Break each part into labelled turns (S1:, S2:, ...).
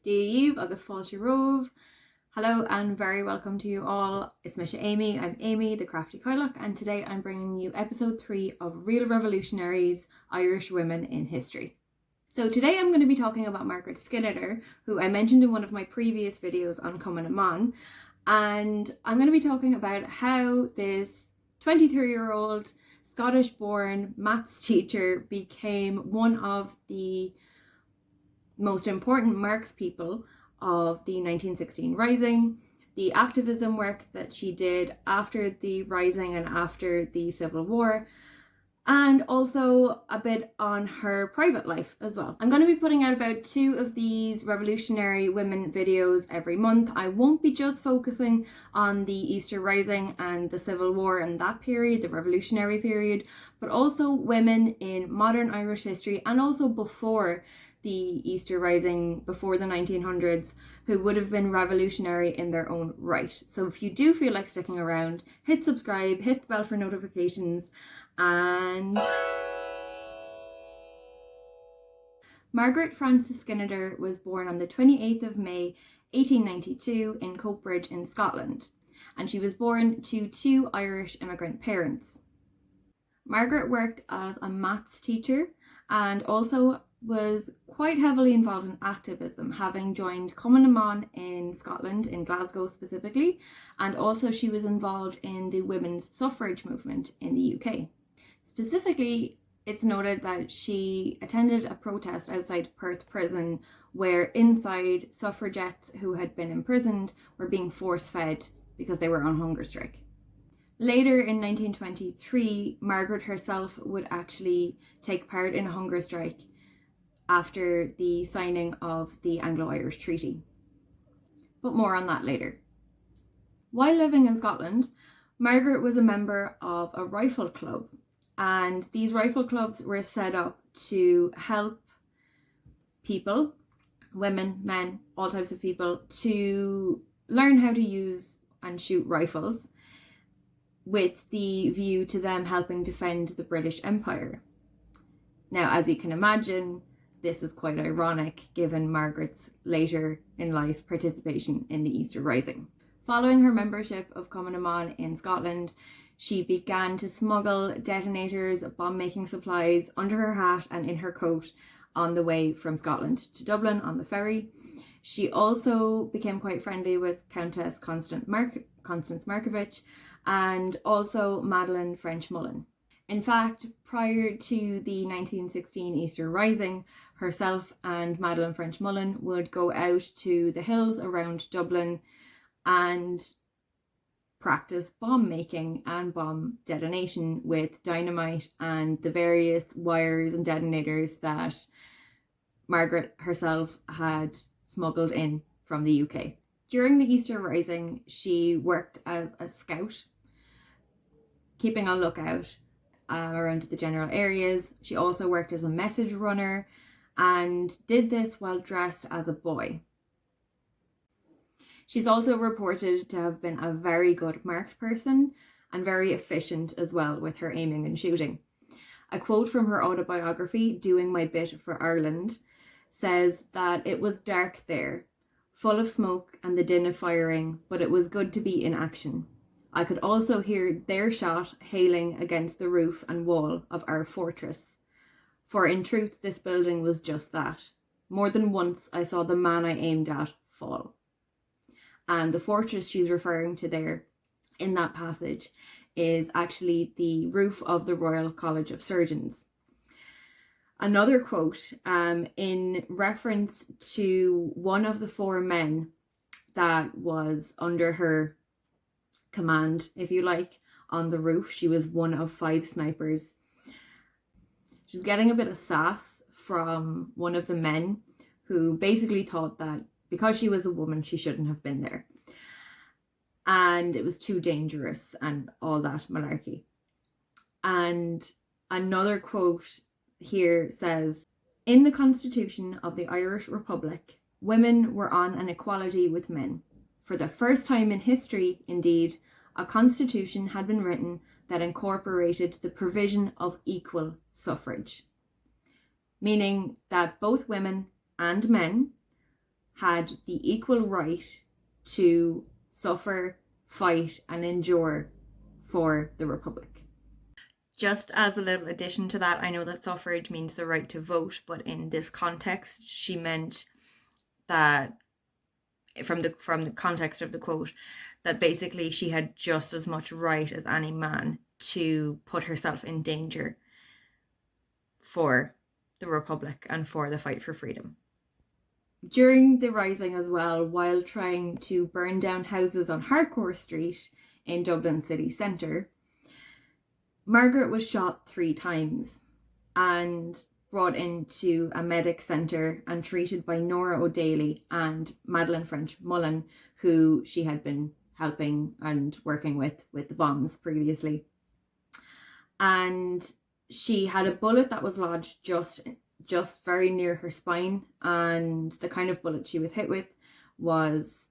S1: Díomh agus fáilte romh. Hello and very welcome to you all. It's Misha Amy. I'm Amy, the crafty Kylock, and today I'm bringing you episode 3 of Real Revolutionaries, Irish Women in History. So today I'm going to be talking about Margaret Skinnider, who I mentioned in one of my previous videos on Cumann na mBan, and I'm going to be talking about how this 23-year-old Scottish-born maths teacher became one of the most important Marx people of the 1916 Rising, the activism work that she did after the Rising and after the Civil War, and also a bit on her private life as well. I'm going to be putting out about 2 of these revolutionary women videos every month. I won't be just focusing on the Easter Rising and the Civil War and that period, the revolutionary period, but also women in modern Irish history and also before the Easter Rising, before the 1900s, who would have been revolutionary in their own right. So if you do feel like sticking around, hit subscribe, hit the bell for notifications, and Margaret Frances Skinnider was born on the 28th of May 1892 in Coatbridge in Scotland, and she was born to 2 Irish immigrant parents. Margaret worked as a maths teacher and also was quite heavily involved in activism, having joined Cumann na mBan in Scotland, in Glasgow specifically, and also she was involved in the women's suffrage movement in the UK. Specifically, it's noted that she attended a protest outside Perth prison where inside suffragettes who had been imprisoned were being force-fed because they were on hunger strike. Later in 1923, Margaret herself would actually take part in a hunger strike after the signing of the Anglo-Irish Treaty. But more on that later. While living in Scotland, Margaret was a member of a rifle club, and these rifle clubs were set up to help people, women, men, all types of people, to learn how to use and shoot rifles, with the view to them helping defend the British Empire. Now, as you can imagine, this is quite ironic given Margaret's later in life participation in the Easter Rising. Following her membership of Cumann na mBan in Scotland, she began to smuggle detonators, bomb-making supplies under her hat and in her coat on the way from Scotland to Dublin on the ferry. She also became quite friendly with Countess Constance Markievicz and also Madeleine French Mullen. In fact, prior to the 1916 Easter Rising, herself and Madeleine French Mullen would go out to the hills around Dublin and practice bomb making and bomb detonation with dynamite and the various wires and detonators that Margaret herself had smuggled in from the UK. During the Easter Rising, she worked as a scout, keeping on lookout around the general areas. She also worked as a message runner and did this while dressed as a boy. She's also reported to have been a very good marks person and very efficient as well with her aiming and shooting. A quote from her autobiography, Doing My Bit for Ireland, says that it was dark there, full of smoke and the din of firing, but it was good to be in action. I could also hear their shot hailing against the roof and wall of our fortress. For in truth, this building was just that. More than once I saw the man I aimed at fall. And the fortress she's referring to there in that passage is actually the roof of the Royal College of Surgeons. Another quote in reference to one of the 4 men that was under her command, if you like, on the roof. She was one of 5 snipers. She was getting a bit of sass from one of the men who basically thought that because she was a woman, she shouldn't have been there. And it was too dangerous and all that malarkey. And another quote here says, in the Constitution of the Irish Republic, women were on an equality with men. For the first time in history, indeed, a constitution had been written that incorporated the provision of equal suffrage, meaning that both women and men had the equal right to suffer, fight, and endure for the Republic. Just as a little addition to that, I know that suffrage means the right to vote, but in this context, she meant that, from the context of the quote, that basically she had just as much right as any man to put herself in danger for the Republic and for the fight for freedom. During the rising as well, while trying to burn down houses on Harcourt Street in Dublin city centre, Margaret was shot 3 times and brought into a medic centre and treated by Nora O'Daly and Madeleine French Mullen, who she had been helping and working with the bombs previously. And she had a bullet that was lodged just very near her spine, and the kind of bullet she was hit with was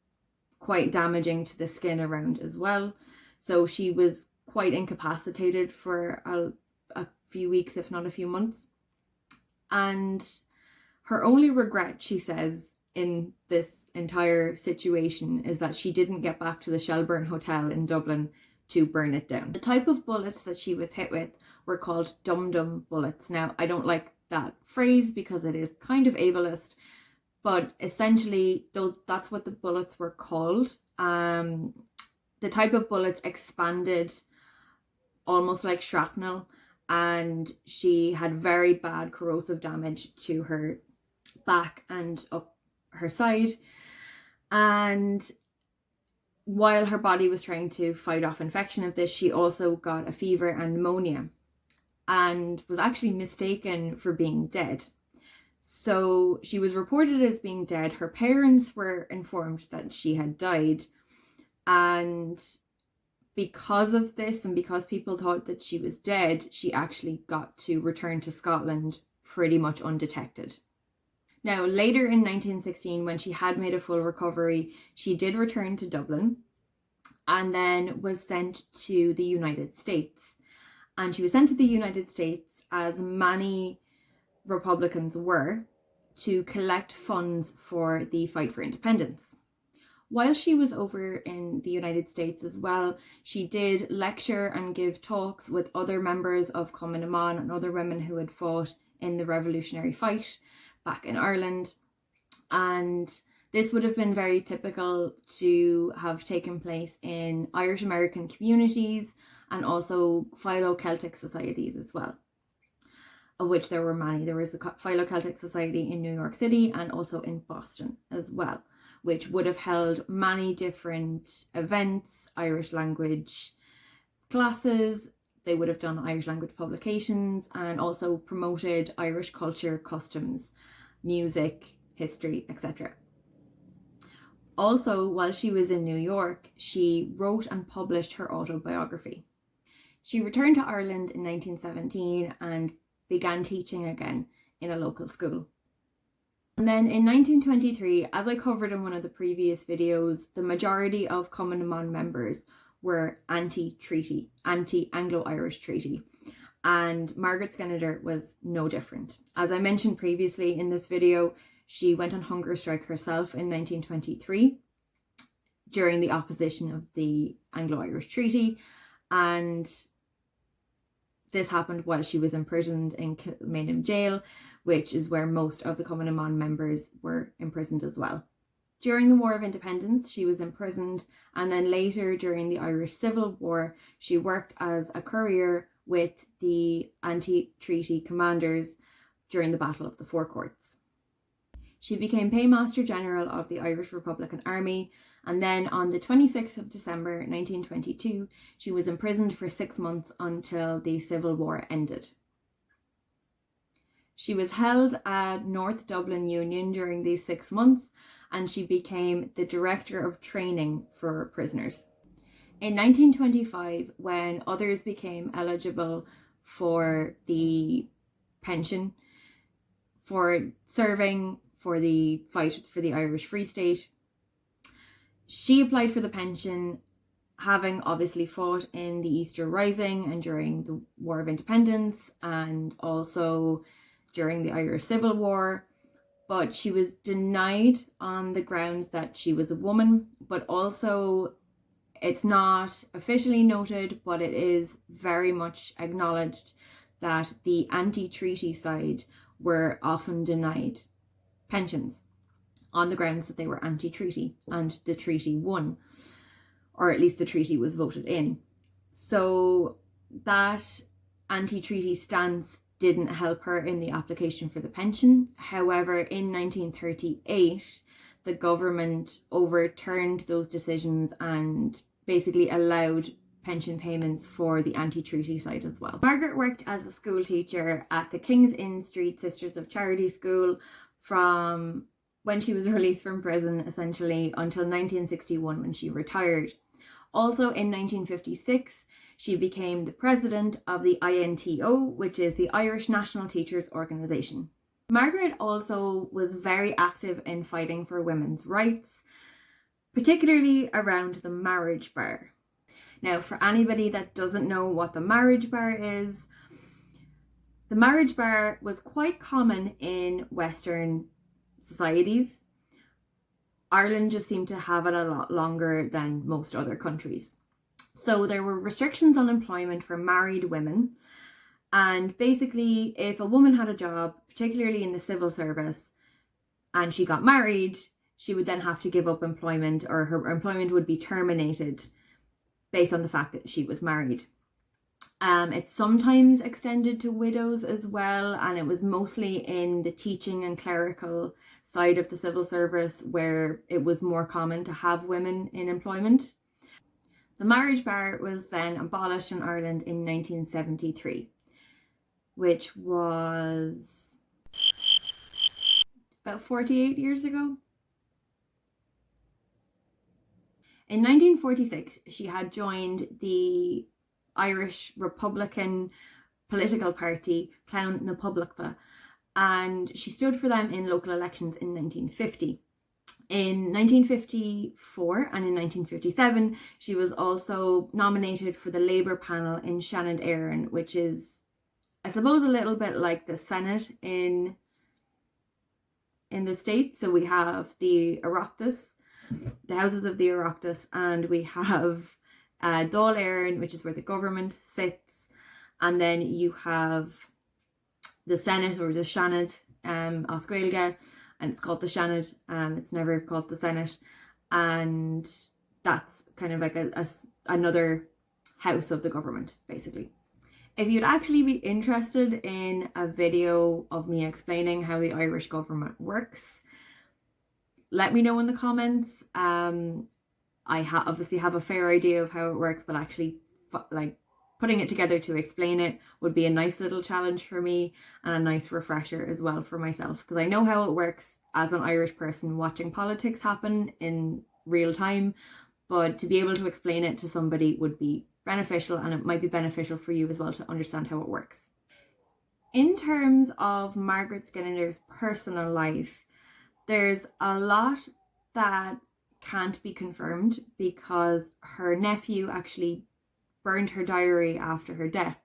S1: quite damaging to the skin around as well. So she was quite incapacitated for a few weeks, if not a few months. And her only regret, she says, in this entire situation is that she didn't get back to the Shelburne Hotel in Dublin to burn it down. The type of bullets that she was hit with were called dum-dum bullets. Now, I don't like that phrase because it is kind of ableist, but essentially that's what the bullets were called. The type of bullets expanded almost like shrapnel, and she had very bad corrosive damage to her back and up her side. And while her body was trying to fight off infection of this, she also got a fever and pneumonia and was actually mistaken for being dead. So she was reported as being dead. Her parents were informed that she had died, and because of this and because people thought that she was dead, she actually got to return to Scotland pretty much undetected. Now, later in 1916, when she had made a full recovery, she did return to Dublin and then was sent to the United States. And she was sent to the United States, as many Republicans were, to collect funds for the fight for independence. While she was over in the United States as well, she did lecture and give talks with other members of Cumann na mBan and other women who had fought in the revolutionary fight back in Ireland. And this would have been very typical to have taken place in Irish American communities and also Philo-Celtic societies as well, of which there were many. There was the Philo-Celtic Society in New York City and also in Boston as well, which would have held many different events, Irish language classes. They would have done Irish language publications and also promoted Irish culture, customs, music, history, etc. Also, while she was in New York, she wrote and published her autobiography. She returned to Ireland in 1917 and began teaching again in a local school. And then in 1923, as I covered in one of the previous videos, the majority of Cumann na mBan members were anti-treaty, anti-Anglo-Irish treaty. And Margaret Skinnider was no different. As I mentioned previously in this video, she went on hunger strike herself in 1923 during the opposition of the Anglo-Irish treaty. And this happened while she was imprisoned in Kilmainham jail, which is where most of the Cumann na mBan members were imprisoned as well. During the War of Independence, she was imprisoned, and then later during the Irish Civil War, she worked as a courier with the anti-treaty commanders during the Battle of the Four Courts. She became Paymaster General of the Irish Republican Army, and then on the 26th of December 1922, she was imprisoned for 6 months until the Civil War ended. She was held at North Dublin Union during these 6 months, and she became the Director of Training for prisoners. In 1925, when others became eligible for the pension for serving for the fight for the Irish Free State, she applied for the pension, having obviously fought in the Easter Rising and during the War of Independence and also during the Irish Civil War. but she was denied on the grounds that she was a woman, but also it's not officially noted, but it is very much acknowledged that the anti-treaty side were often denied pensions on the grounds that they were anti-treaty, and the treaty won, or at least the treaty was voted in. So that anti-treaty stance didn't help her in the application for the pension. However, in 1938, the government overturned those decisions and basically allowed pension payments for the anti-treaty side as well. Margaret worked as a school teacher at the King's Inn Street Sisters of Charity School from when she was released from prison, essentially, until 1961 when she retired. Also in 1956, she became the president of the INTO, which is the Irish National Teachers Organisation. Margaret also was very active in fighting for women's rights, particularly around the marriage bar. Now, for anybody that doesn't know what the marriage bar is, the marriage bar was quite common in Western societies. Ireland just seemed to have it a lot longer than most other countries. So there were restrictions on employment for married women. And basically, if a woman had a job, particularly in the civil service, and she got married, she would then have to give up employment, or her employment would be terminated based on the fact that she was married. It's sometimes extended to widows as well, and it was mostly in the teaching and clerical side of the civil service where it was more common to have women in employment. The marriage bar was then abolished in Ireland in 1973, which was about 48 years ago. In 1946, she had joined the Irish Republican political party, Clán na Poblachta, and she stood for them in local elections in 1950. In 1954 and in 1957, she was also nominated for the Labour panel in Seanad Éireann, which is, I suppose, a little bit like the Senate in the States. So we have the Oireachtas, the houses of the Oireachtas, and we have Dáil Éireann, which is where the government sits, and then you have the Senate, or the Seanad as Gaeilge, and it's called the Seanad. It's never called the Senate, and that's kind of like another house of the government, basically. If you'd actually be interested in a video of me explaining how the Irish government works, let me know in the comments. I obviously have a fair idea of how it works, but actually putting it together to explain it would be a nice little challenge for me, and a nice refresher as well for myself, because I know how it works as an Irish person watching politics happen in real time, but to be able to explain it to somebody would be beneficial, and it might be beneficial for you as well to understand how it works. In terms of Margaret Skinnider's personal life, there's a lot that can't be confirmed because her nephew actually burned her diary after her death,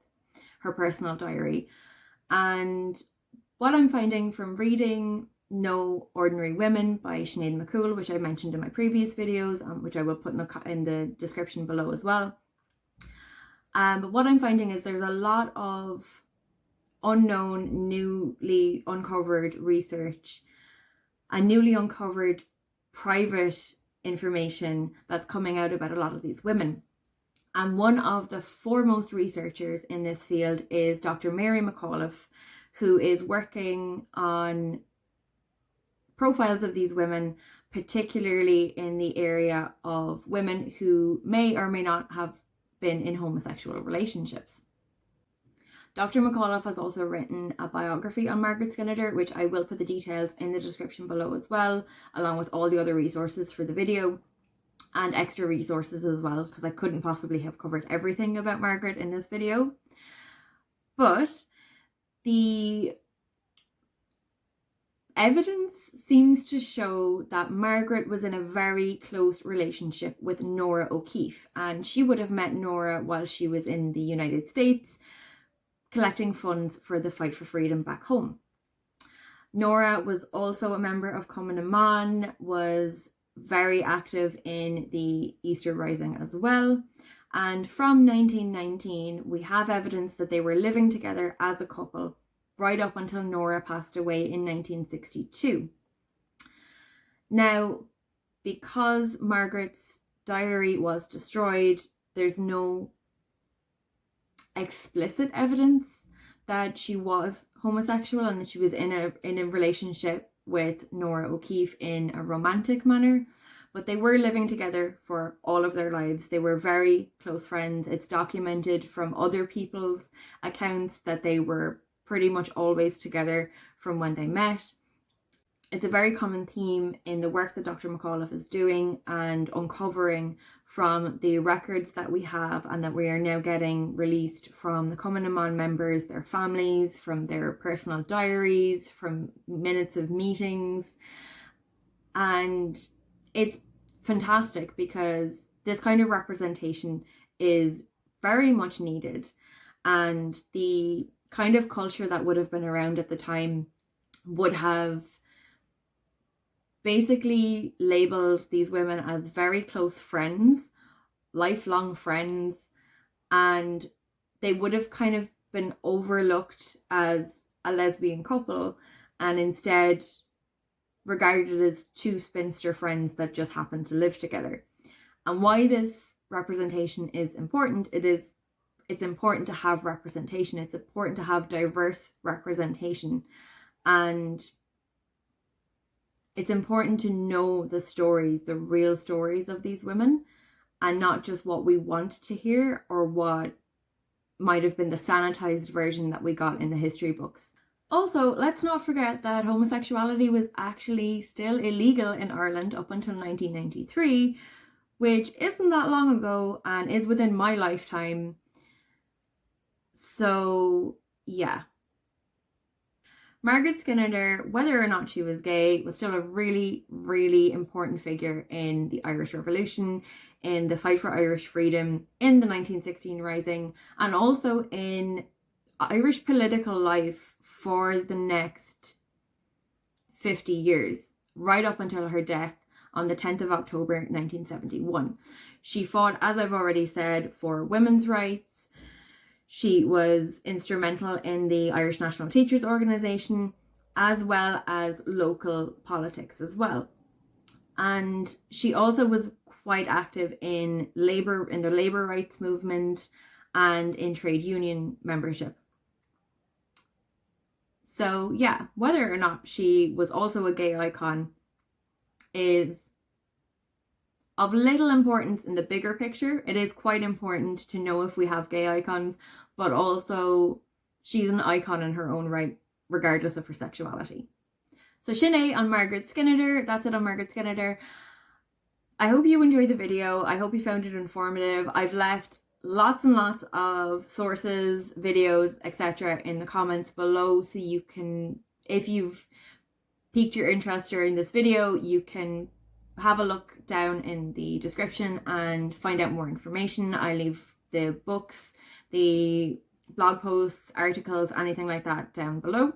S1: her personal diary. And what I'm finding from reading No Ordinary Women by Sinéad McCoole, which I mentioned in my previous videos, which I will put in the description below as well. But what I'm finding is there's a lot of unknown, newly uncovered research and newly uncovered private information that's coming out about a lot of these women. And one of the foremost researchers in this field is Dr. Mary McAuliffe, who is working on profiles of these women, particularly in the area of women who may or may not have been in homosexual relationships. Dr. McAuliffe has also written a biography on Margaret Skinnider, which I will put the details in the description below as well, along with all the other resources for the video and extra resources as well, because I couldn't possibly have covered everything about Margaret in this video. But the evidence seems to show that Margaret was in a very close relationship with Nora O'Keeffe, and she would have met Nora while she was in the United States collecting funds for the fight for freedom back home. Nora was also a member of Cumann na mBan, was very active in the Easter Rising as well. And from 1919, we have evidence that they were living together as a couple right up until Nora passed away in 1962. Now, because Margaret's diary was destroyed, there's no explicit evidence that she was homosexual and that she was in a relationship with Nora O'Keeffe in a romantic manner, but they were living together for all of their lives. They were very close friends. It's documented from other people's accounts that they were pretty much always together from when they met. It's a very common theme in the work that Dr. McAuliffe is doing and uncovering from the records that we have and that we are now getting released from the Cumann na mBan members, their families, from their personal diaries, from minutes of meetings. And it's fantastic because this kind of representation is very much needed. And the kind of culture that would have been around at the time would have basically labeled these women as very close friends, lifelong friends, and they would have kind of been overlooked as a lesbian couple and instead regarded as two spinster friends that just happened to live together. And why this representation is important, it's important to have representation. It's important to have diverse representation, and it's important to know the stories, the real stories of these women, and not just what we want to hear or what might have been the sanitized version that we got in the history books. Also, let's not forget that homosexuality was actually still illegal in Ireland up until 1993, which isn't that long ago and is within my lifetime. So, yeah. Margaret Skinnider, whether or not she was gay, was still a really, really important figure in the Irish Revolution, in the fight for Irish freedom, in the 1916 Rising, and also in Irish political life for the next 50 years, right up until her death on the 10th of October 1971. She fought, as I've already said, for women's rights. She was instrumental in the Irish National Teachers Organisation, as well as local politics as well. And she also was quite active in the labour rights movement and in trade union membership. So yeah, whether or not she was also a gay icon is of little importance in the bigger picture. It is quite important to know if we have gay icons, but also she's an icon in her own right, regardless of her sexuality. So Sinead on Margaret Skinnider, that's it on Margaret Skinnider. I hope you enjoyed the video. I hope you found it informative. I've left lots and lots of sources, videos, etc. in the comments below, so you can, if you've piqued your interest during this video, you can have a look down in the description and find out more information. I leave the books, the blog posts, articles, anything like that down below.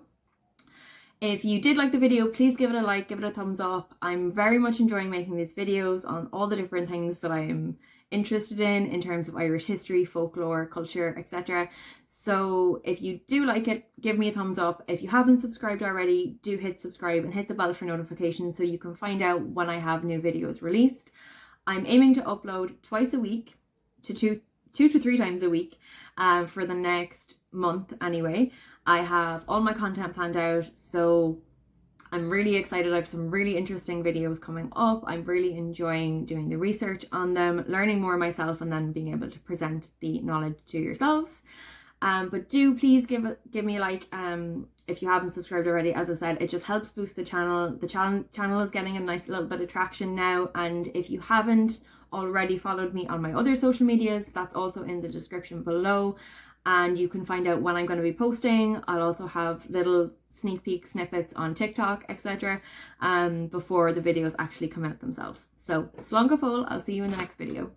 S1: If you did like the video, please give it a like, give it a thumbs up. I'm very much enjoying making these videos on all the different things that I am interested in terms of Irish history, folklore, culture, etc. So if you do like it, give me a thumbs up. If you haven't subscribed already, do hit subscribe and hit the bell for notifications so you can find out when I have new videos released. I'm aiming to upload twice a week, to two to three times a week for the next month anyway. I have all my content planned out, so I'm really excited. I have some really interesting videos coming up. I'm really enjoying doing the research on them, learning more myself, and then being able to present the knowledge to yourselves. But do please give me a like if you haven't subscribed already. As I said, it just helps boost the channel. The channel is getting a nice little bit of traction now, and if you haven't already followed me on my other social medias, that's also in the description below, and you can find out when I'm going to be posting. I'll also have little sneak peek snippets on TikTok, etc. Before the videos actually come out themselves. So, slán go fóill, I'll see you in the next video.